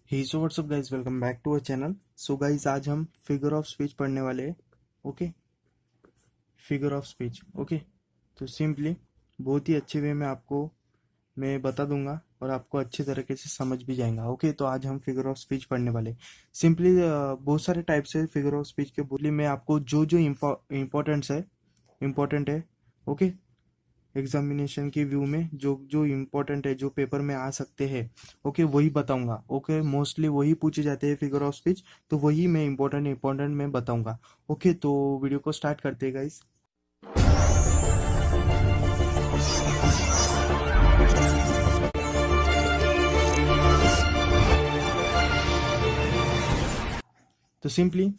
Hey so what's up guys, welcome back to our channel. So guys, आज हम figure of speech पढ़ने वाले हैं। Okay, figure of speech. Okay, तो simply बहुत ही अच्छे वे में आपको मैं बता दूंगा और आपको अच्छे तरीके से समझ भी जाएगा। ओके, तो आज हम फिगर ऑफ स्पीच पढ़ने वाले। सिंपली बहुत सारे टाइप्स है फिगर ऑफ स्पीच के। बोली मैं आपको जो जो इम्पोर्टेंट है। ओके, एग्जामिनेशन के व्यू में जो जो इम्पोर्टेंट है, जो पेपर में आ सकते हैं, ओके, वही बताऊंगा। ओके, मोस्टली वही पूछे जाते हैं फिगर ऑफ स्पीच, तो वही मैं इम्पोर्टेंट मैं बताऊंगा। ओके, तो वीडियो को स्टार्ट करते हैं गाइस। तो सिंपली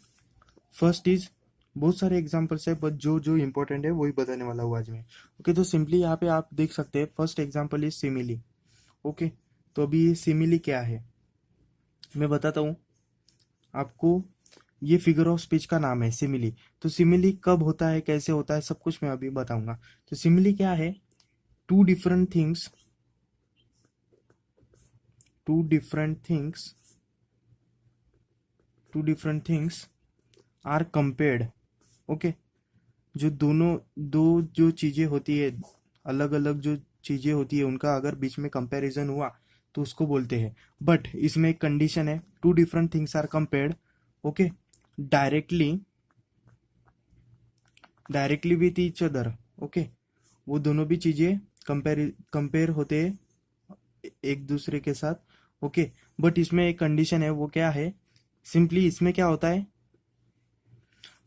फर्स्ट इज, बहुत सारे एग्जांपल्स है बट जो जो इम्पोर्टेंट है वही बताने वाला हूँ आज मैं। ओके, तो सिंपली यहाँ पे आप देख सकते हैं, first example is simile. Okay, तो अभी ये सिमिली क्या है मैं बताता हूँ आपको। ये फिगर ऑफ स्पीच का नाम है सिमिली। तो सिमिली कब होता है, कैसे होता है, सब कुछ मैं अभी बताऊंगा। तो सिमिली क्या है? Two different things two different things two different things are compared. Okay, जो दोनों दो जो चीजें होती है, अलग अलग जो चीजें होती है, उनका अगर बीच में कंपैरिजन हुआ तो उसको बोलते हैं। बट इसमें एक कंडीशन है, two different things are compared. Okay, directly directly with each other. Okay, वो दोनों भी चीजें कंपेयर होते हैं एक दूसरे के साथ। ओके, बट इसमें एक कंडीशन है, वो क्या है? सिंपली इसमें क्या होता है,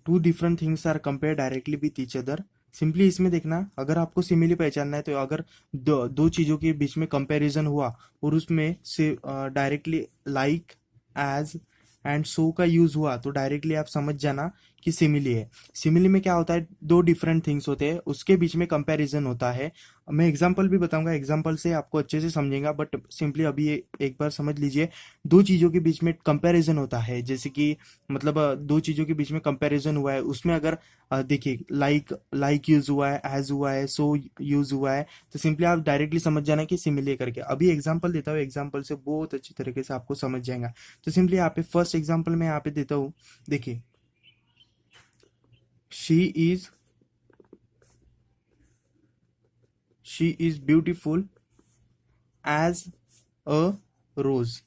two different things are compare directly with each other. Simply इसमें देखना, अगर आपको सिमिली पहचानना है तो अगर दो चीजों के बीच में कंपैरिजन हुआ और उसमें से directly like, as and so का यूज हुआ, तो डायरेक्टली आप समझ जाना कि सिमिली है। सिमिली में क्या होता है, दो डिफरेंट थिंग्स होते हैं, उसके बीच में कंपैरिजन होता है। मैं एग्जांपल भी बताऊंगा, एग्जांपल से आपको अच्छे से समझेगा, बट सिंपली अभी एक बार समझ लीजिए। दो चीजों के बीच में कंपैरिजन होता है, जैसे कि मतलब दो चीजों के बीच में कंपैरिजन हुआ है, उसमें अगर देखिए लाइक लाइक यूज हुआ है, एज हुआ है, सो यूज हुआ है, तो सिंपली आप डायरेक्टली समझ जाना कि सिमिली करके। अभी एग्जांपल देता हूँ, एग्जांपल से बहुत अच्छी तरीके से आपको समझ जाएगा। तो सिंपली यहाँ पे फर्स्ट एग्जांपल में यहाँ पे देता हूँ। देखिए, she is she is beautiful as a rose.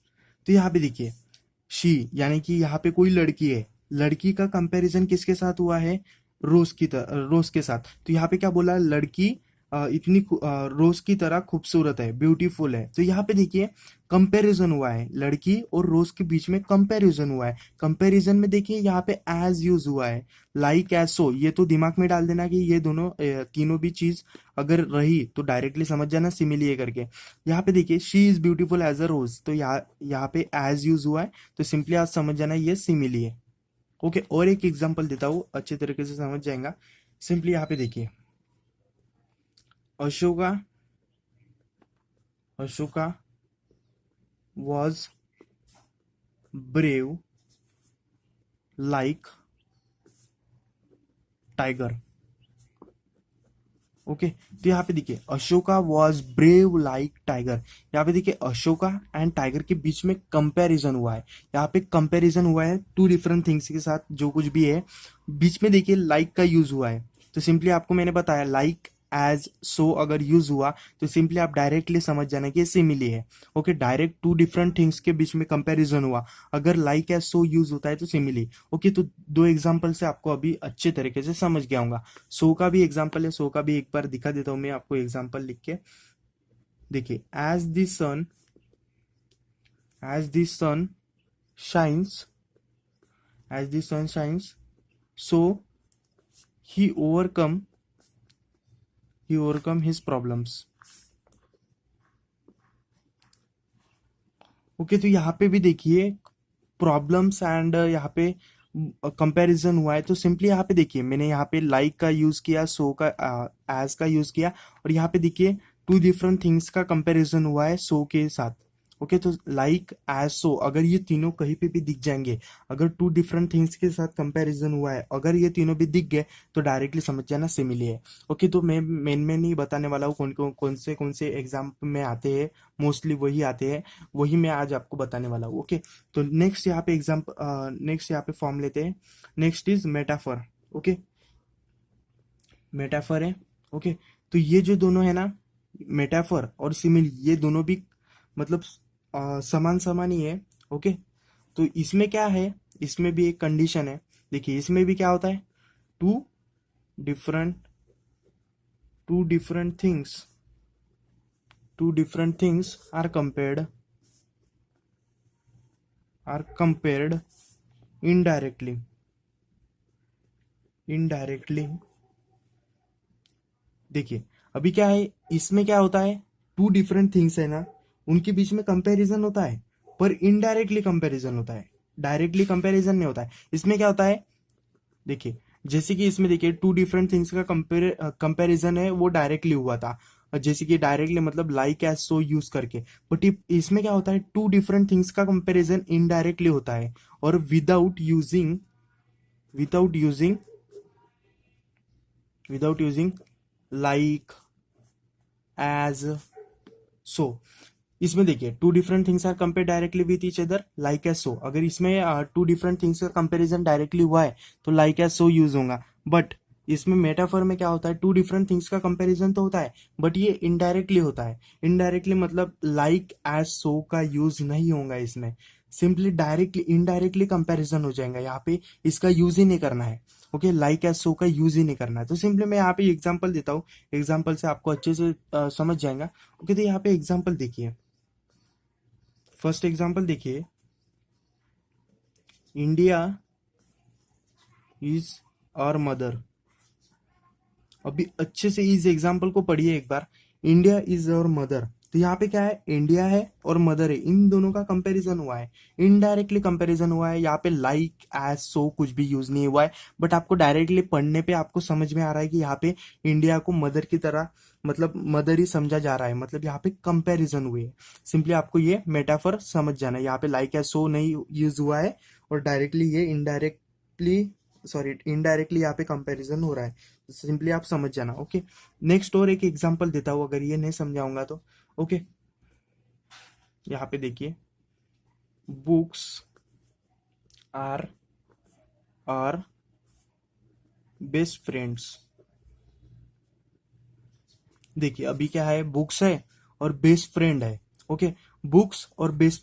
तो यहाँ पे देखिए, शी यानी कि यहाँ पे कोई लड़की है, लड़की का कंपैरिजन किसके साथ हुआ है? रोज के साथ। तो यहाँ पे क्या बोला? लड़की रोज की तरह खूबसूरत है, ब्यूटीफुल है। तो यहाँ पे देखिए कंपैरिजन हुआ है, लड़की और रोज के बीच में कंपैरिजन हुआ है। कंपैरिजन में देखिए यहाँ पे एज यूज हुआ है, लाइक एज सो। ये तो दिमाग में डाल देना कि ये दोनों तीनों भी चीज अगर रही तो डायरेक्टली समझ जाना सिमिली है करके। यहाँ पे देखिए, she is beautiful as a rose, तो यहाँ पे एज यूज हुआ है, तो सिंपली आप समझ जाना ये सिमिली है। ओके, और एक एग्जांपल देता हूँ, अच्छे तरीके से समझ जाएगा। सिंपली यहाँ पे देखिए, Ashoka Ashoka was brave like tiger. Okay, तो यहाँ पे देखिए, Ashoka was brave like tiger. यहाँ पे देखिए अशोका एंड टाइगर के बीच में कंपैरिजन हुआ है। यहाँ पे कंपैरिजन हुआ है टू डिफरेंट थिंग्स के साथ, जो कुछ भी है बीच में देखिए लाइक का यूज हुआ है। तो सिंपली आपको मैंने बताया, लाइक एज सो अगर यूज हुआ तो सिंपली आप डायरेक्टली समझ जाना कि ये सिमिली है। Okay, direct two different things के बीच में कंपैरिजन हुआ, अगर लाइक एज सो यूज होता है तो सिमिली। ओके, तो दो एग्जांपल से आपको अभी अच्छे तरीके से समझ गया होगा। सो का भी एग्जांपल है, सो का भी एक बार दिखा देता हूं मैं आपको एग्जांपल लिख के। देखिए, as the sun shines as the sun shines, so he overcome he overcome his problems. Okay, तो यहाँ पे भी देखिए प्रॉब्लम्स एंड यहाँ पे कंपैरिजन हुआ है। तो सिंपली यहाँ पे देखिए, मैंने यहाँ पे लाइक का यूज किया, सो का एज का यूज किया, और यहाँ पे देखिए टू डिफरेंट थिंग्स का कंपैरिजन हुआ है सो के साथ। ओके, तो लाइक एज सो, अगर ये तीनों कहीं पे भी दिख जाएंगे, अगर टू डिफरेंट थिंग्स के साथ कंपैरिजन हुआ है, अगर ये तीनों भी दिख गए तो डायरेक्टली समझ जाना सिमिली है। ओके, तो मैं मेन में नहीं बताने वाला हूँ कौन से एग्जाम में आते हैं, मोस्टली वही आते हैं, वही मैं आज आपको बताने वाला हूँ। ओके, तो नेक्स्ट यहाँ पे नेक्स्ट यहाँ पे फॉर्म लेते हैं। Next is metaphor. Okay, metaphor है। ओके, तो ये जो दोनों है ना, मेटाफर और सिमिली, ये दोनों भी मतलब समान समान ही है। ओके, तो इसमें क्या है, इसमें भी एक कंडीशन है। देखिए इसमें भी क्या होता है, two different two different things are compared indirectly. देखिए अभी क्या है, इसमें क्या होता है, टू डिफरेंट थिंग्स है ना, उनके बीच में कंपैरिजन होता है, पर इनडायरेक्टली कंपैरिजन होता है, डायरेक्टली कंपैरिजन नहीं होता है। इसमें क्या होता है, देखिए जैसे कि इसमें देखिए टू डिफरेंट थिंग्स का कंपैरिजन है, वो डायरेक्टली हुआ था, जैसे कि डायरेक्टली मतलब लाइक एज सो यूज करके। बट इसमें क्या होता है, टू डिफरेंट थिंग्स का कंपैरिजन इनडायरेक्टली होता है, और without using like as so. इसमें देखिए two different things are compare directly with each other like as so. अगर इसमें टू डिफरेंट थिंग्स का कंपैरिजन डायरेक्टली हुआ है तो लाइक एज सो यूज होगा। बट इसमें मेटाफर में क्या होता है, टू डिफरेंट थिंग्स का कंपैरिजन तो होता है, बट ये इनडायरेक्टली होता है। इनडायरेक्टली मतलब लाइक एज सो का यूज नहीं होगा इसमें, सिंपली डायरेक्टली इनडायरेक्टली कंपैरिजन हो जाएगा, यहाँ पे इसका यूज ही नहीं करना है। ओके, लाइक एज सो का यूज ही नहीं करना है। तो सिंपली मैं यहाँ पे एग्जांपल देता हूँ, एग्जांपल से आपको अच्छे से समझ जाएगा। ओके, तो यहाँ पे एग्जांपल देखिए, फर्स्ट एग्जांपल देखिए, इंडिया इज आवर मदर। अभी अच्छे से इस एग्जांपल को पढ़िए एक बार, इंडिया इज आवर मदर। तो यहाँ पे क्या है, इंडिया है और मदर है, इन दोनों का कंपैरिजन हुआ है, इनडायरेक्टली कंपैरिजन हुआ है। यहाँ पे लाइक एज सो कुछ भी यूज नहीं हुआ है, बट आपको डायरेक्टली पढ़ने पे आपको समझ में आ रहा है कि यहाँ पे इंडिया को मदर की तरह मतलब मदर ही समझा जा रहा है, मतलब यहाँ पे कंपैरिजन हुए है। सिंपली आपको ये मेटाफर समझ जाना है, यहाँ पे लाइक एज सो नहीं यूज हुआ है, और डायरेक्टली ये इनडायरेक्टली यहाँ पे कंपैरिजन हो रहा है। सिंपली आप समझ जाना। ओके, नेक्स्ट और एक एग्जांपल देता हूँ, अगर ये नहीं समझाऊंगा तो। ओके, यहाँ पे देखिए, books are are best friends. देखिए अभी क्या है, बुक्स है और बेस्ट फ्रेंड है। ओके, बुक्स और बेस्ट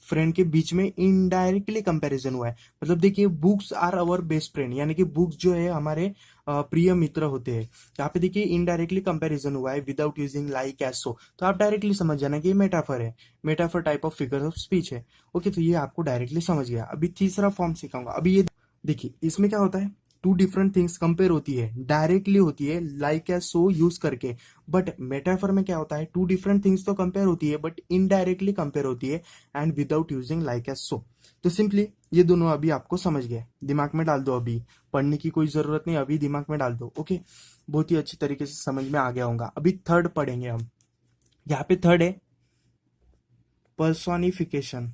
फ्रेंड के बीच में इनडायरेक्टली कंपैरिजन हुआ है। मतलब देखिए books are our best friend, यानी कि बुक्स जो है हमारे प्रिय मित्र होते हैं। यहाँ पे देखिए इनडायरेक्टली कंपैरिजन हुआ है without using like as so, तो आप डायरेक्टली समझ जाना कि ये मेटाफर है, metaphor type of figure of speech है। ओके, तो ये आपको डायरेक्टली समझ गया। अभी तीसरा फॉर्म सिखाऊंगा। अभी ये देखिए, इसमें क्या होता है, टू डिफरेंट थिंग्स कंपेयर होती है, डायरेक्टली होती है लाइक एज सो यूज करके। बट मेटाफर में क्या होता है, टू डिफरेंट थिंग्स तो कंपेयर होती है, बट इनडायरेक्टली कंपेयर होती है, and without using like as so. तो सिंपली ये दोनों अभी आपको समझ गए, दिमाग में डाल दो, अभी पढ़ने की कोई जरूरत नहीं, अभी दिमाग में डाल दो। ओके, बहुत ही अच्छी तरीके से समझ में आ गया होगा। अभी थर्ड पढ़ेंगे हम। यहाँ पे थर्ड है पर्सोनिफिकेशन।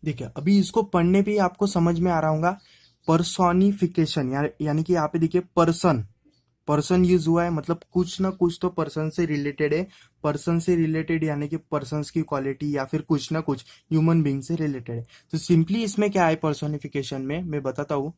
देखिए अभी इसको पढ़ने पे ही आपको समझ में आ रहा होगा, पर्सोनिफिकेशन यानी कि यहाँ पे देखिए पर्सन यूज हुआ है, मतलब कुछ ना कुछ तो पर्सन से रिलेटेड है। पर्सन से रिलेटेड यानी कि पर्सन्स की क्वालिटी या फिर कुछ ना कुछ ह्यूमन बीइंग से रिलेटेड है। तो सिंपली इसमें क्या है, पर्सोनिफिकेशन में मैं बताता हूँ,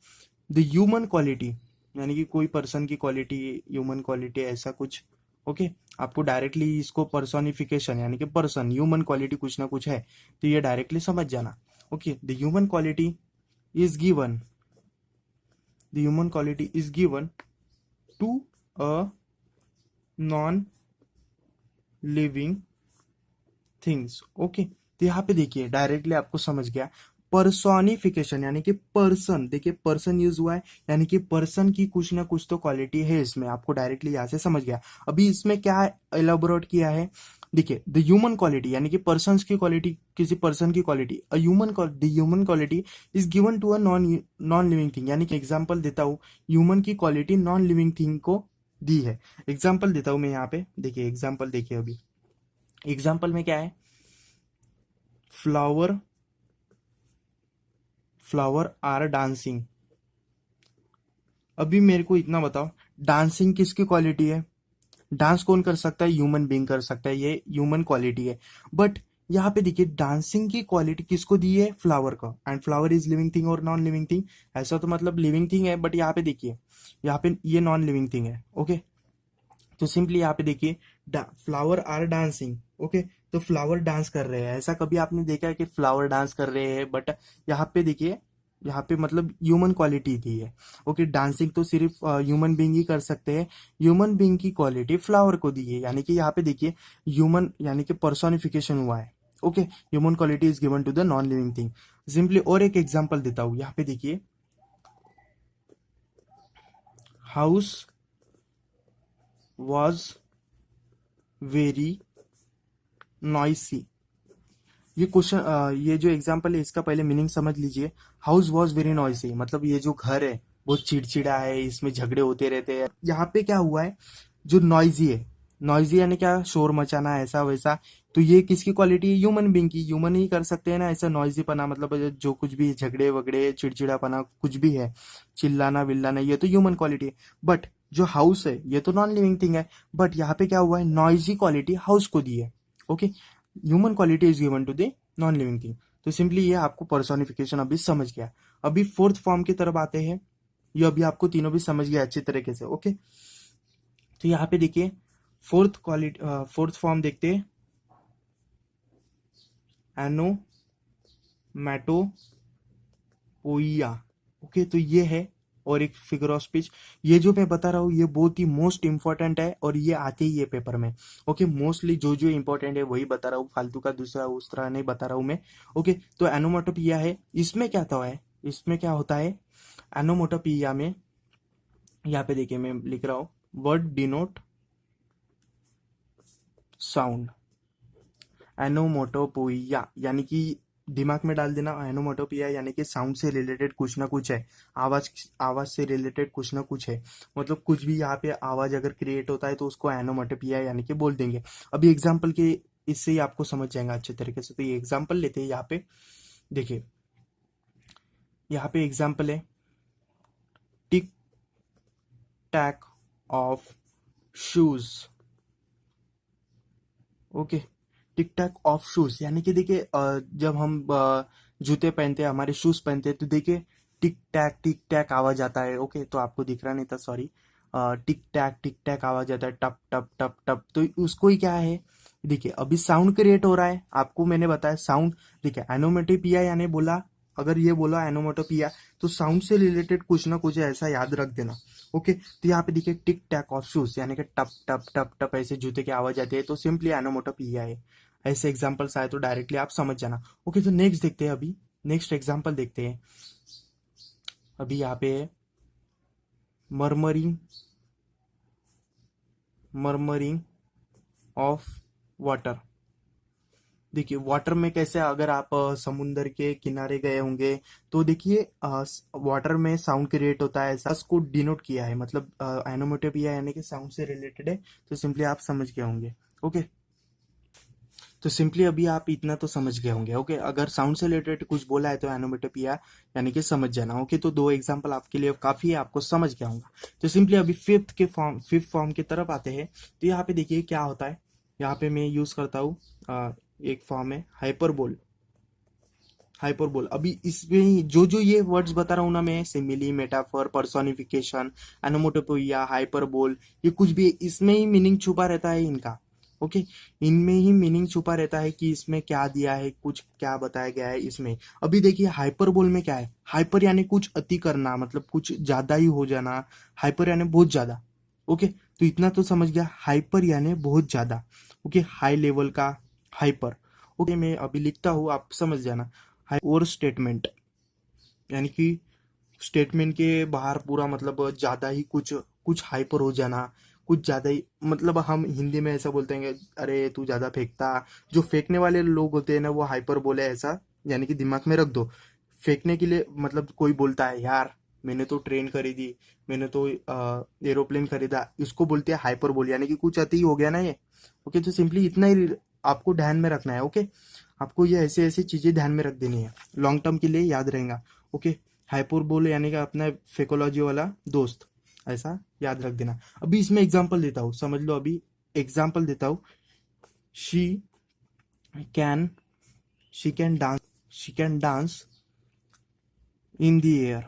द ह्यूमन क्वालिटी, यानी कि कोई पर्सन की क्वालिटी, ह्यूमन क्वालिटी ऐसा कुछ। ओके, आपको डायरेक्टली इसको पर्सोनिफिकेशन यानी कि पर्सन ह्यूमन क्वालिटी कुछ ना कुछ है, तो ये डायरेक्टली समझ जाना। Okay, the human quality is given to a non living things. Okay, तो यहाँ पे देखिए डायरेक्टली आपको समझ गया, पर्सोनिफिकेशन यानी कि पर्सन, देखिए पर्सन यूज हुआ है, यानी कि पर्सन की कुछ ना कुछ तो क्वालिटी है इसमें, आपको डायरेक्टली यहाँ से समझ गया। अभी इसमें क्या एलाबोरेट किया है, देखिए द ह्यूमन क्वालिटी यानी कि पर्सन की क्वालिटी, किसी पर्सन की quality, the human quality is given to a non living thing. यानी कि एग्जांपल देता हूँ, ह्यूमन की क्वालिटी नॉन लिविंग थिंग को दी है। एग्जाम्पल देता हूं मैं यहाँ पे, देखिए एग्जाम्पल देखिए। अभी एग्जाम्पल में क्या है, फ्लावर फ्लावर आर डांसिंग। अभी मेरे को इतना बताओ, डांसिंग किसकी क्वालिटी है? डांस कौन कर सकता है? ह्यूमन बीइंग कर सकता है, ये ह्यूमन क्वालिटी है। बट यहाँ पे देखिए डांसिंग की क्वालिटी किसको दी है? फ्लावर का। And flower is living thing और नॉन लिविंग थिंग? ऐसा तो मतलब लिविंग थिंग है, बट यहाँ पे देखिए, यहाँ पे ये नॉन लिविंग थिंग है। ओके, तो सिंपली यहाँ पे देखिए, फ्लावर आर डांसिंग। ओके, तो फ्लावर डांस कर रहे हैं, ऐसा कभी आपने देखा है कि फ्लावर डांस कर रहे हैं? बट यहाँ पे देखिए, यहाँ पे मतलब ह्यूमन क्वालिटी थी है। ओके, डांसिंग तो सिर्फ ह्यूमन बीइंग ही कर सकते हैं, ह्यूमन बीइंग की क्वालिटी फ्लावर को दी है, यानी कि यहाँ पे देखिए ह्यूमन यानी कि पर्सोनिफिकेशन हुआ है। Okay, human quality is given to the non living thing. Simply और एक एग्जांपल देता हूँ, यहाँ पे देखिए, हाउस वॉज वेरी नॉइसी। ये क्वेश्चन, ये जो एग्जांपल है इसका पहले मीनिंग समझ लीजिए। हाउस वॉज वेरी नॉइसी मतलब ये जो घर है बहुत चिड़चिड़ा है, इसमें झगड़े होते रहते हैं। यहाँ पे क्या हुआ है, जो नॉइजी है, नॉइजी यानी क्या? शोर मचाना, ऐसा वैसा। तो ये किसकी क्वालिटी है? ह्यूमन बींग की। ह्यूमन ही कर सकते हैं ना ऐसा नॉइजी पना, मतलब जो कुछ भी झगड़े वगड़े चिड़चिड़ापना कुछ भी है, चिल्लाना विल्लाना, ये तो ह्यूमन क्वालिटी है। बट जो हाउस है ये तो नॉन लिविंग थिंग है। बट यहाँ पे क्या हुआ है, नॉइजी क्वालिटी हाउस को दी है। Okay, human quality is given to the non living thing. तो सिंपली ये आपको पर्सोनिफिकेशन अभी समझ गया। अभी फोर्थ फॉर्म की तरफ आते हैं, ये अभी आपको तीनों भी समझ गया अच्छी तरीके से। ओके, तो यहाँ पे देखिए फोर्थ फॉर्म देखते हैं, एनोमैटोपोइया। ओके, तो ये है, और एक फिगर ऑफ स्पीच। ये जो मैं बता रहा हूँ ये बहुत ही मोस्ट इंपॉर्टेंट है, और ये आते ही है पेपर में। ओके, मोस्टली जो जो इंपॉर्टेंट है वही बता रहा हूँ, फालतू का दूसरा उस तरह नहीं बता रहा हूँ मैं। ओके, तो एनोमोटोपिया है, इसमें क्या होता है, इसमें क्या होता है एनोमोटोपिया में? यहाँ पे देखिए मैं लिख रहा हूँ, वर्ड डिनोट साउंड। एनोमोटोपोइया यानी कि दिमाग में डाल देना, एनोमोटोपिया यानी कि साउंड से रिलेटेड कुछ ना कुछ है, आवाज आवाज से रिलेटेड कुछ ना कुछ है। मतलब कुछ भी यहाँ पे आवाज अगर क्रिएट होता है तो उसको एनोमोटोपिया यानी कि बोल देंगे। अभी एग्जाम्पल के इससे ही आपको समझ जाएगा अच्छे तरीके से। तो ये एग्जाम्पल लेते हैं, यहाँ पे देखिए, यहाँ पे एग्जाम्पल है, tick tack of shoes. Okay, tick tack of shoes यानी कि देखिए जब हम जूते पहनते हैं, हमारे शूज पहनते हैं, तो देखिए टिक टैक आवाज आता है। ओके, तो आपको दिख रहा नहीं था, सॉरी। टिक टैक आवाज आता है, टप टप टप टप, तो उसको ही क्या है, देखिए अभी साउंड क्रिएट हो रहा है, आपको मैंने बताया साउंड। देखिए एनोमेटोपिया यानी बोला, अगर ये बोला एनोमेटोपिया, तो साउंड से रिलेटेड कुछ ना कुछ है, ऐसा याद रख देना। ओके, तो यहाँ पे देखिए टिक टैक ऑफ शूज यानी कि टप टप टप टप ऐसे जूते की आवाज आती है, तो सिंपली एनोमोटोपिया है। ऐसे एग्जांपल्स आए तो डायरेक्टली आप समझ जाना। ओके, तो नेक्स्ट देखते हैं, अभी नेक्स्ट एग्जांपल देखते हैं। अभी यहाँ पे है मर्मरिंग मर्मरिंग ऑफ वाटर। देखिए वाटर में कैसे, अगर आप समुंदर के किनारे गए होंगे तो देखिए वाटर में साउंड क्रिएट होता है, ऐसा उसको डिनोट किया है, मतलब एनोमेटोपिया यानी कि साउंड से रिलेटेड है। तो सिंपली आप समझ गए होंगे। ओके, तो सिंपली अभी आप इतना तो समझ गए होंगे। ओके, अगर साउंड से रिलेटेड कुछ बोला है तो एनोमेटोपिया यानी कि समझ जाना। ओके, तो दो एग्जांपल आपके लिए काफी है, आपको समझ गया होगा। तो सिंपली अभी फिफ्थ फॉर्म की तरफ आते हैं। तो यहाँ पे देखिए क्या होता है, यहाँ पे मैं यूज करता हूँ एक फॉर्म है हाइपरबोल। हाइपरबोल, अभी इसमें ही जो जो ये वर्ड्स बता रहा हूँ ना मैं, सिमिली, मेटाफर, पर्सोनिफिकेशन, एनोमोटोपोइया, हाइपरबोल, ये कुछ भी इसमें ही मीनिंग छुपा रहता है इनका। ओके, इनमें ही मीनिंग छुपा रहता है कि इसमें क्या दिया है, कुछ क्या बताया गया है इसमें। अभी देखिए हाइपरबोल में क्या है, हाइपर यानी कुछ अति करना, मतलब कुछ ज्यादा ही हो जाना, हाइपर यानी बहुत ज्यादा। ओके, तो इतना तो समझ गया, हाइपर यानी बहुत ज्यादा। ओके, हाई लेवल का हाइपर। ओके, मैं अभी लिखता हूँ, आप समझ जाना। ओवर स्टेटमेंट यानी कि स्टेटमेंट के बाहर पूरा, मतलब ज्यादा ही कुछ कुछ हाइपर हो जाना, कुछ ज्यादा ही, मतलब हम हिंदी में ऐसा बोलते हैं कि अरे तू ज्यादा फेंकता। जो फेंकने वाले लोग होते हैं ना वो हाइपर बोले, ऐसा यानी कि दिमाग में रख दो। फेंकने के लिए मतलब कोई बोलता है यार मैंने तो ट्रेन खरीदी, मैंने तो एरोप्लेन खरीदा, इसको बोलते हैं हाइपरबोल, यानी कि कुछ अति हो गया ना ये। ओके, तो सिंपली इतना ही आपको ध्यान में रखना है। ओके, आपको ये ऐसे ऐसे चीजें ध्यान में रख देनी है, लॉन्ग टर्म के लिए याद रहेगा। ओके, हाइपरबोल यानी कि अपना फेकोलॉजी वाला दोस्त, ऐसा याद रख देना। अभी इसमें एग्जांपल देता हूँ, समझ लो। अभी एग्जांपल देता हूँ। She can she can dance she can dance in the air.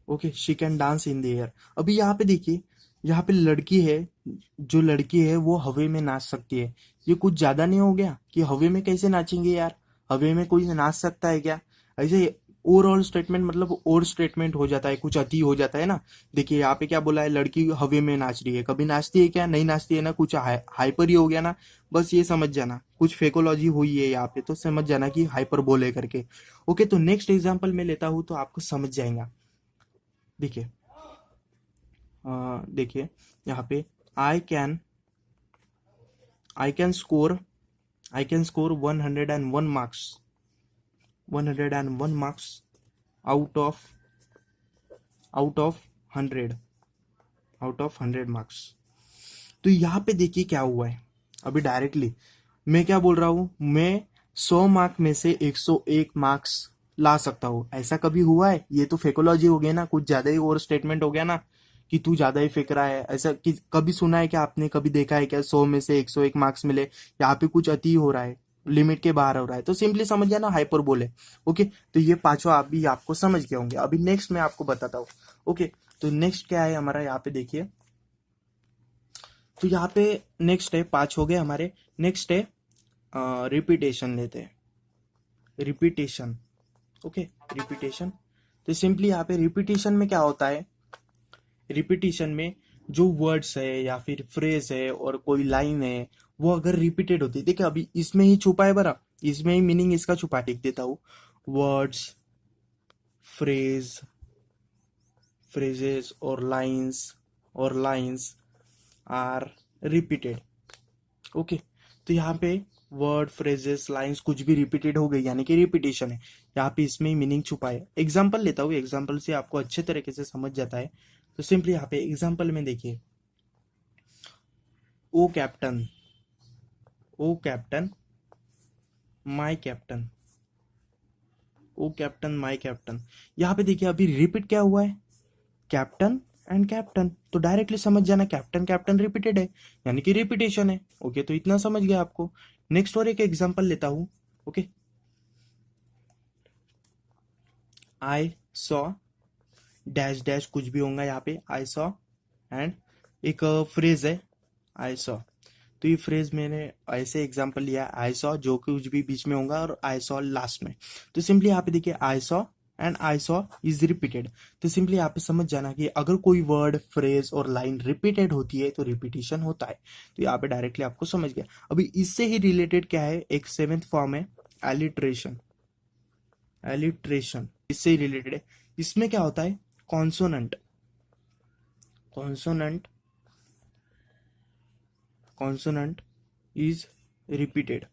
Okay, she can dance in the air. अभी यहाँ पे देखिए, यहाँ पे लड़की है, जो लड़की है वो हवा में नाच सकती है। ये कुछ ज्यादा नहीं हो गया कि हवा में कैसे नाचेंगे यार, हवा में कोई नाच सकता है क्या? ऐसे ओवरऑल स्टेटमेंट मतलब और स्टेटमेंट हो जाता है, कुछ अति हो जाता है ना। देखिए यहाँ पे क्या बोला है, लड़की हवा में नाच रही है, कभी नाचती है क्या? नहीं नाचती है ना, कुछ हाइपर ही हो गया ना। बस ये समझ जाना, कुछ फेकोलॉजी हुई है यहाँ पे, तो समझ जाना कि हाइपर बोले करके। ओके, तो नेक्स्ट एग्जाम्पल मैं लेता हूँ तो आपको समझ जाएगा। देखिए, देखिए यहाँ पे I can I can score I can score 101 marks, 101 marks out of out of 100, out of 100 marks. तो यहाँ पे देखिए क्या हुआ है। अभी डायरेक्टली मैं क्या बोल रहा हूँ, मैं 100 मार्क में से 101 मार्क्स ला सकता हूँ, ऐसा कभी हुआ है? ये तो फेकोलॉजी हो गया ना, कुछ ज्यादा ही और स्टेटमेंट हो गया ना, कि तू ज्यादा ही फेंक रहा है। ऐसा कि कभी सुना है क्या आपने, कभी देखा है क्या 100 में से 101 मार्क्स मिले? यहाँ पे कुछ अति हो रहा है, लिमिट के बाहर हो रहा है, तो सिंपली समझ जाना हाइपर बोले। ओके, तो ये पांचों आप भी आपको समझ गए होंगे। अभी नेक्स्ट मैं आपको बताता हूँ। ओके, तो नेक्स्ट क्या है हमारा, यहाँ पे देखिए। तो यहाँ पे नेक्स्ट है, पांच हो गए हमारे। नेक्स्ट है रिपीटेशन लेते हैं, रिपीटेशन। Okay, repetition. तो सिंपली यहाँ पे रिपीटेशन में क्या होता है, रिपीटेशन में जो वर्ड्स है या फिर फ्रेज है और कोई लाइन है, वो अगर रिपीटेड होती है, देखिए अभी इसमें ही छुपा है बरा, इसमें ही मीनिंग इसका छुपा, लिख देता हूँ। वर्ड्स, फ्रेज, फ्रेजेस और लाइन्स आर रिपीटेड। ओके, तो यहाँ पे वर्ड, फ्रेजेस, लाइंस कुछ भी रिपीटेड हो गई, यानी कि रिपीटेशन है। यहाँ पे इसमें मीनिंग छुपा है। एग्जाम्पल लेता हूँ, एग्जाम्पल से आपको अच्छे तरीके से समझ जाता है। तो सिंपली यहाँ पे एग्जाम्पल में देखिए, O captain, O captain, my captain, O captain my captain. यहाँ पे देखिए अभी रिपीट क्या हुआ है, कैप्टन एंड कैप्टन, तो डायरेक्टली समझ जाना कैप्टन कैप्टन रिपीटेड है, यानी कि रिपीटेशन है। ओके, तो इतना समझ गया आपको। नेक्स्ट और एक एग्जांपल लेता हूं। Okay, I saw dash dash, कुछ भी होगा यहाँ पे, आई सॉ, एंड एक फ्रेज है आई सॉ। तो ये फ्रेज मैंने ऐसे एग्जांपल लिया, आई सॉ, जो कुछ भी बीच में होगा, और आई सॉ लास्ट में। तो सिंपली यहाँ पे देखिए, I saw and I saw is repeated. तो सिंपली यहाँ पे समझ जाना कि अगर कोई वर्ड, फ्रेज और लाइन रिपीटेड होती है तो रिपीटिशन होता है। तो यहाँ पे डायरेक्टली आपको समझ गया। अभी इससे ही रिलेटेड क्या है, एक सेवेंथ फॉर्म है एलिट्रेशन, एलिट्रेशन इससे ही रिलेटेड है। इसमें क्या होता है, consonant, consonant consonant is repeated.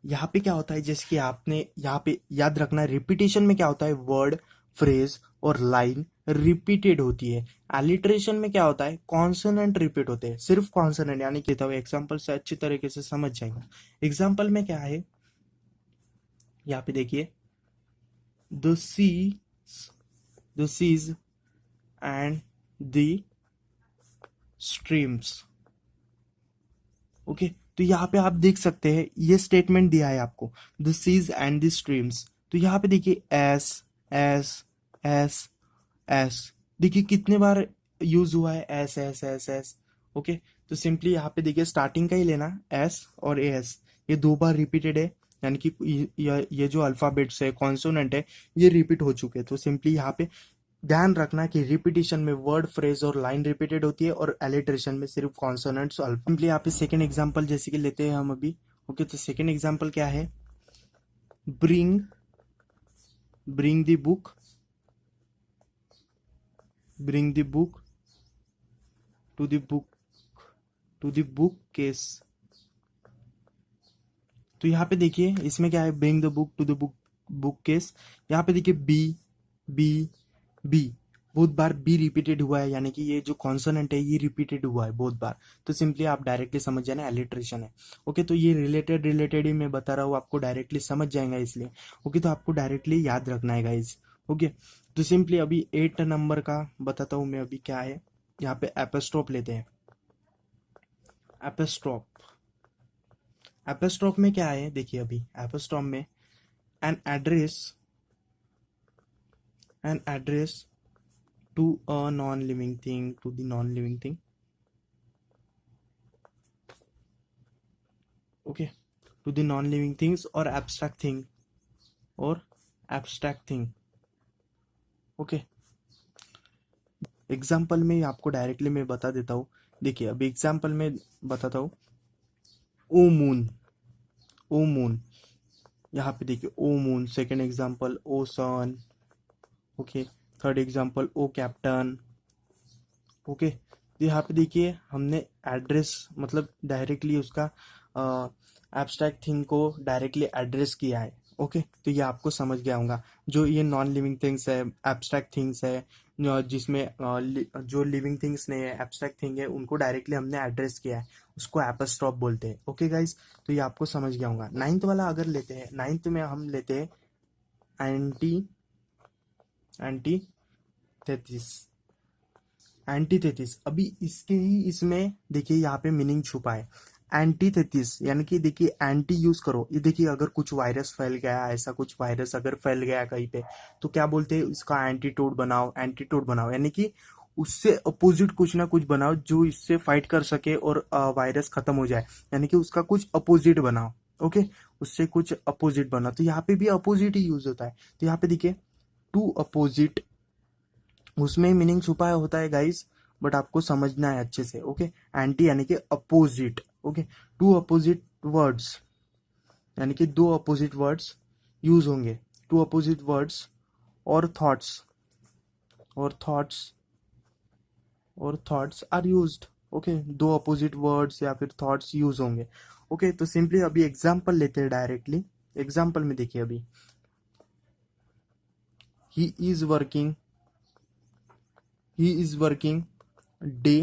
यहाँ पे क्या होता है, जैसे कि आपने यहाँ पे याद रखना है, रिपीटेशन में क्या होता है, वर्ड, फ्रेज और लाइन रिपीटेड होती है। एलिट्रेशन में क्या होता है, कॉन्सोनेंट रिपीट होते हैं, सिर्फ कॉन्सोनेंट। यानी कि एग्जांपल से अच्छी तरीके से समझ जाएगा। एग्जांपल में क्या है, यहाँ पे देखिए, the sea the seas and the streams. Okay, तो यहाँ पे आप देख सकते हैं, ये स्टेटमेंट दिया है आपको, the seas and the streams. तो यहाँ पे देखिए, एस एस एस एस, देखिए कितने बार यूज हुआ है, S S S S. Okay, तो सिंपली यहाँ पे देखिए स्टार्टिंग का ही लेना, एस और एस, ये दो बार रिपीटेड है, यानी कि ये जो अल्फाबेट्स है, कॉन्सोनेंट है, ये रिपीट हो चुके हैं। तो सिंपली यहाँ पे ध्यान रखना कि रिपीटिशन में वर्ड, फ्रेज और लाइन रिपीटेड होती है, और एलिट्रेशन में सिर्फ कॉन्सोनेंट्स और अल्फा। सिंपली यहाँ पे सेकंड एग्जांपल जैसे कि लेते हैं हम अभी। ओके, तो सेकंड एग्जांपल क्या है, bring bring the book, bring the book to the book to the book case. तो यहाँ पे देखिए इसमें क्या है, bring the book to the book book case. यहाँ पे देखिए बी बी बी, बहुत बार बी रिपीटेड हुआ है, यानी कि ये जो कॉन्सोनेंट है ये रिपीटेड हुआ है बहुत बार। तो सिंपली आप डायरेक्टली समझ जाना एलिट्रेशन है। ओके, तो ये रिलेटेड रिलेटेड ही मैं बता रहा हूँ, आपको डायरेक्टली समझ जाएगा इसलिए। ओके, तो आपको डायरेक्टली याद रखना है गाइज। ओके, तो सिंपली अभी 8 नंबर का बताता हूँ मैं अभी क्या है। यहाँ पे एपोस्ट्रोफ लेते हैं। एपोस्ट्रोफ, एपोस्ट्रोफ में क्या है देखिए, अभी एपोस्ट्रोफ में an address, an address to a non-living thing, to the non-living thing. Okay, to the non-living things or abstract thing, or abstract thing. Okay, example में आपको डायरेक्टली मैं बता देता हूँ। देखिए अभी एग्जाम्पल में बताता हूँ। ओ मून, ओ मून, यहाँ पे देखिए ओ मून। सेकेंड एग्जाम्पल ओ सन। ओके, थर्ड एग्जाम्पल ओ कैप्टन। ओके, तो यहाँ पे देखिए हमने एड्रेस मतलब डायरेक्टली उसका एब्स्ट्रैक्ट थिंग को डायरेक्टली एड्रेस किया है। ओके, तो ये आपको समझ गया होगा। जो ये नॉन लिविंग थिंग्स है, एब्स्ट्रैक्ट थिंग्स है, जिसमें जो लिविंग थिंग्स नहीं है, एब्स्ट्रैक्ट थिंग है, उनको डायरेक्टली हमने एड्रेस किया है, उसको एपोस्ट्रोफ बोलते हैं। ओके गाइस, तो ये आपको समझ गया होगा। नाइन्थ वाला अगर लेते हैं, नाइन्थ में हम लेते हैं एंटी, एंटीथेसिस, एंटीथेसिस। अभी इसके ही इसमें देखिए यहाँ पे मीनिंग छुपा है। एंटीथेसिस यानी कि देखिए एंटी यूज करो। ये देखिए अगर कुछ वायरस फैल गया, ऐसा कुछ वायरस अगर फैल गया कहीं पे, तो क्या बोलते हैं, इसका एंटीटोड बनाओ, एंटीटोड बनाओ, यानी कि उससे अपोजिट कुछ ना कुछ बनाओ जो इससे फाइट कर सके और वायरस खत्म हो जाए, यानी कि उसका कुछ अपोजिट बनाओ। ओके, उससे कुछ अपोजिट बनाओ। तो यहाँ पे भी अपोजिट ही यूज होता है। तो यहाँ पे देखिए टू अपोजिट, उसमें मीनिंग छुपा होता है गाइस, बट आपको समझना है अच्छे से। ओके, एंटी यानी कि opposite. Okay, two opposite words यानी कि दो अपोजिट वर्ड्स यूज होंगे। टू अपोजिट वर्ड्स और थॉट्स, और थॉट्स, और थॉट्स आर यूज्ड। ओके, दो अपोजिट वर्ड्स या फिर थॉट्स यूज होंगे। ओके, तो सिंपली अभी एग्जांपल लेते हैं डायरेक्टली। एग्जांपल में देखिए अभी he is working, he is working day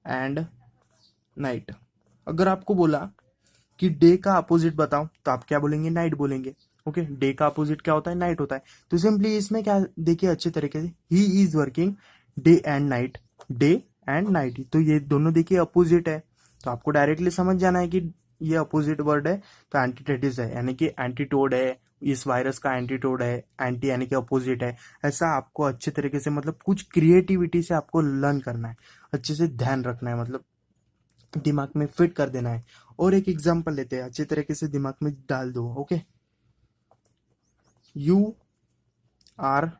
and night. अगर आपको बोला कि डे का अपोजिट बताओ, तो आप क्या बोलेंगे, नाइट बोलेंगे। ओके, डे का अपोजिट क्या होता है, नाइट होता है। तो सिंपली इसमें क्या देखिए अच्छे तरीके से, ही is working day and night, day and night, तो ये दोनों देखिए अपोजिट है। तो आपको डायरेक्टली समझ जाना है कि ये अपोजिट वर्ड है, तो एंटीथेसिस है, यानी कि एंटीटोड है, इस वायरस का एंटीटोड है। एंटी यानी कि अपोजिट है। ऐसा आपको अच्छे तरीके से मतलब कुछ क्रिएटिविटी से आपको लर्न करना है, अच्छे से ध्यान रखना है, मतलब दिमाग में फिट कर देना है। और एक एग्जांपल लेते हैं, अच्छे तरीके से दिमाग में डाल दो। Okay, you are,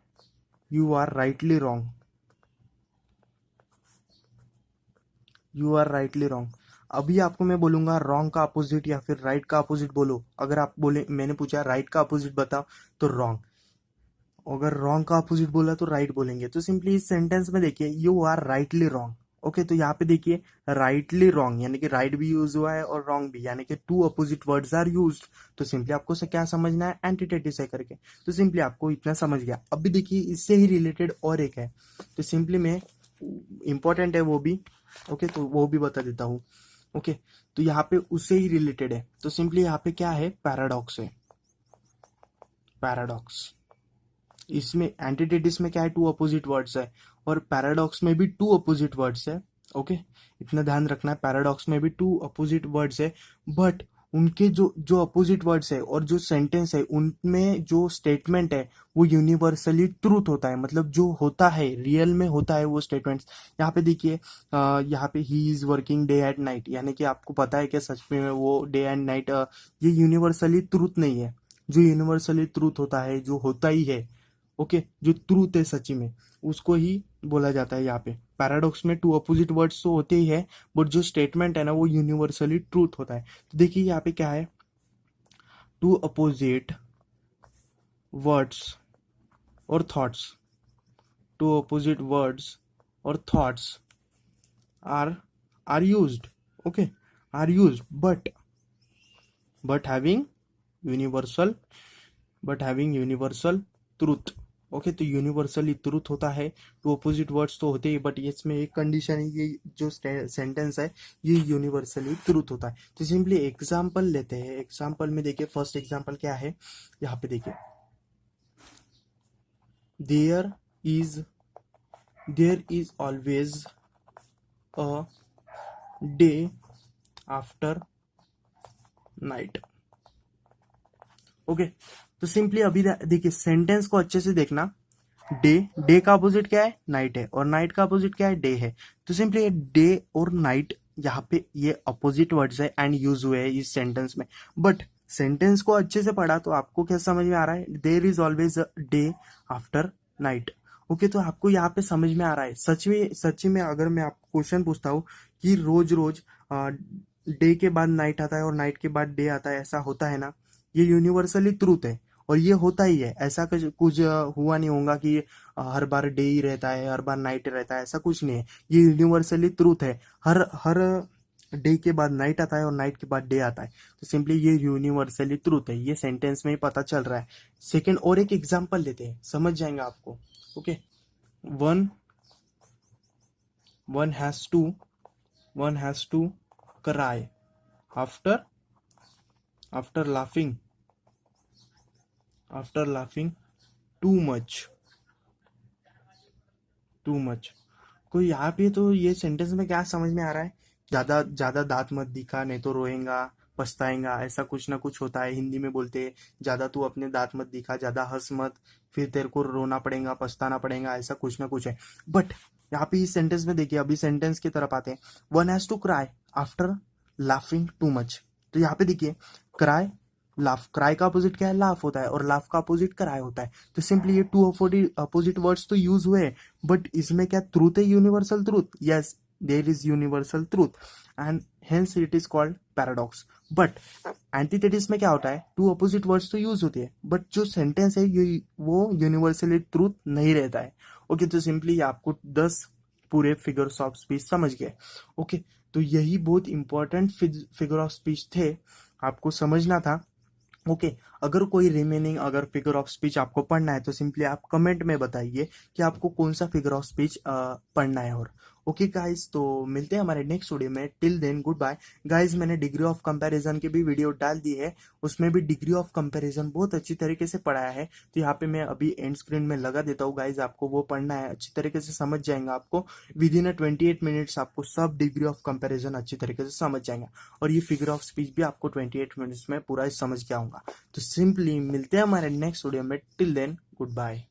you are rightly wrong, you are rightly wrong. अभी आपको मैं बोलूंगा रॉन्ग का अपोजिट या फिर राइट का अपोजिट बोलो। अगर आप बोले, मैंने पूछा राइट का अपोजिट बताओ, तो रॉन्ग। अगर रॉन्ग का अपोजिट बोला तो राइट बोलेंगे। तो सिंपली इस सेंटेंस में देखिए you are rightly wrong. Okay, तो यहाँ पे देखिए राइटली रॉन्ग यानी कि राइट भी यूज हुआ है और रॉन्ग भी, यानी कि two opposite words are used. तो सिंपली आपको से क्या समझना है, एंटीथेसिस है करके। तो सिंपली आपको इतना समझ गया। अभी देखिए इससे ही रिलेटेड और एक है, तो सिंपली मैं, इंपॉर्टेंट है वो भी। ओके, तो वो भी बता देता हूँ। ओके, तो यहाँ पे उससे ही रिलेटेड है। तो सिंपली यहाँ पे क्या है, पैराडॉक्स है, पैराडॉक्स। इसमें एंटीथेसिस में क्या है, टू अपोजिट वर्ड्स है, और पैराडॉक्स में भी टू अपोजिट वर्ड्स है। ओके, इतना ध्यान रखना है, पैराडॉक्स में भी टू अपोजिट वर्ड्स है, बट उनके जो जो अपोजिट वर्ड्स है और जो सेंटेंस है उनमें जो स्टेटमेंट है वो यूनिवर्सली ट्रूथ होता है, मतलब जो होता है रियल में होता है वो स्टेटमेंट्स। यहाँ पे देखिए यहाँ पे ही is working day at night, यानी कि आपको पता है कि सच में वो डे एंड नाइट ये यूनिवर्सली ट्रूथ नहीं है। जो यूनिवर्सली ट्रूथ होता है, जो होता ही है, ओके, जो ट्रूथ है सच्ची में, उसको ही बोला जाता है। यहाँ पे पैराडॉक्स में टू अपोजिट वर्ड्स तो होते ही है, बट जो स्टेटमेंट है ना वो यूनिवर्सली ट्रूथ होता है। तो देखिए यहाँ पे क्या है, टू अपोजिट वर्ड्स और थॉट्स, टू अपोजिट वर्ड्स और thoughts are are used. Okay, are used but having universal, but having universal truth. Okay, तो यूनिवर्सली ट्रूथ होता है, टू अपोजिट वर्ड्स तो होते ही, बट इसमें एक कंडीशन है, ये जो सेंटेंस है ये यूनिवर्सली ट्रूथ होता है। तो सिंपली एग्जाम्पल लेते हैं। एग्जाम्पल में देखिए, फर्स्ट एग्जाम्पल क्या है, यहाँ पे देखिए, there is always a day after night. Okay, तो सिंपली अभी देखिए सेंटेंस को अच्छे से देखना। डे का अपोजिट क्या है, नाइट है, और नाइट का अपोजिट क्या है, डे है। तो सिंपली डे और नाइट यहाँ पे ये अपोजिट वर्ड्स है एंड यूज हुए हैं इस सेंटेंस में। बट सेंटेंस को अच्छे से पढ़ा तो आपको क्या समझ में आ रहा है, there is always a day after night. Okay, तो आपको यहाँ पे समझ में आ रहा है। सच में अगर मैं आपको क्वेश्चन पूछता हूँ कि रोज रोज डे के बाद नाइट आता है और नाइट के बाद डे आता है, ऐसा होता है ना, ये यूनिवर्सली ट्रूथ है और ये होता ही है। ऐसा कुछ हुआ नहीं होगा कि हर बार डे ही रहता है, हर बार नाइट रहता है, ऐसा कुछ नहीं है। ये यूनिवर्सली ट्रूथ है, हर हर डे के बाद नाइट आता है और नाइट के बाद डे आता है। तो सिंपली ये यूनिवर्सली ट्रूथ है, ये सेंटेंस में ही पता चल रहा है। सेकेंड और एक एग्जाम्पल लेते हैं, समझ जाएंगे आपको। Okay, one one has to cry after after laughing too much. कोई यहाँ पे तो ये सेंटेंस में क्या समझ में आ रहा है, ज्यादा ज्यादा दांत मत दिखा नहीं तो रोएगा पछताएगा, ऐसा कुछ ना कुछ होता है। हिंदी में बोलते हैं ज्यादा तू अपने दांत मत दिखा, ज्यादा हंस मत, फिर तेरे को रोना पड़ेगा पछताना पड़ेगा, ऐसा कुछ ना कुछ है। बट यहाँ पे इस सेंटेंस में देखिए, अभी सेंटेंस की तरफ आते हैं। One has to cry after laughing too much. तो यहाँ पे देखिए, क्राई लाफ, क्राई का अपोजिट क्या है, लाफ होता है, और लाफ का अपोजिट क्राई होता है। तो सिंपली ये टू अपोजिट वर्ड्स तो यूज हुए, बट इसमें क्या ट्रूथ है, universal truth. Yes, there is universal truth and hence it is called paradox. But antithesis में क्या होता है, टू अपोजिट वर्ड्स तो यूज होती है, बट जो सेंटेंस है ये वो यूनिवर्सली ट्रूथ नहीं रहता है। ओके, तो सिंपली आपको 10 पूरे फिगर्स ऑफ स्पीच समझ गए। ओके, तो यही बहुत इंपॉर्टेंट फिगर ऑफ स्पीच थे, आपको समझना था। ओके, अगर कोई रिमेनिंग अगर फिगर ऑफ स्पीच आपको पढ़ना है तो सिंपली आप कमेंट में बताइए कि आपको कौन सा फिगर ऑफ स्पीच पढ़ना है। और ओके गाइस, तो मिलते हैं हमारे नेक्स्ट वीडियो में। Till then good bye guys. मैंने डिग्री ऑफ कंपैरिजन की भी वीडियो डाल दी है, उसमें भी डिग्री ऑफ कंपैरिजन बहुत अच्छी तरीके से पढ़ाया है। तो यहाँ पे मैं अभी एंड स्क्रीन में लगा देता हूँ गाइस, आपको वो पढ़ना है, अच्छी तरीके से समझ जाएंगे। आपको विद इन 28 मिनट्स आपको सब डिग्री ऑफ कंपैरिजन अच्छी तरीके से समझ जाएंगे, और ये फिगर ऑफ स्पीच भी आपको 28 मिनट्स में पूरा समझ के आऊंगा। तो सिंपली मिलते हैं हमारे नेक्स्ट वीडियो में। Till then good bye.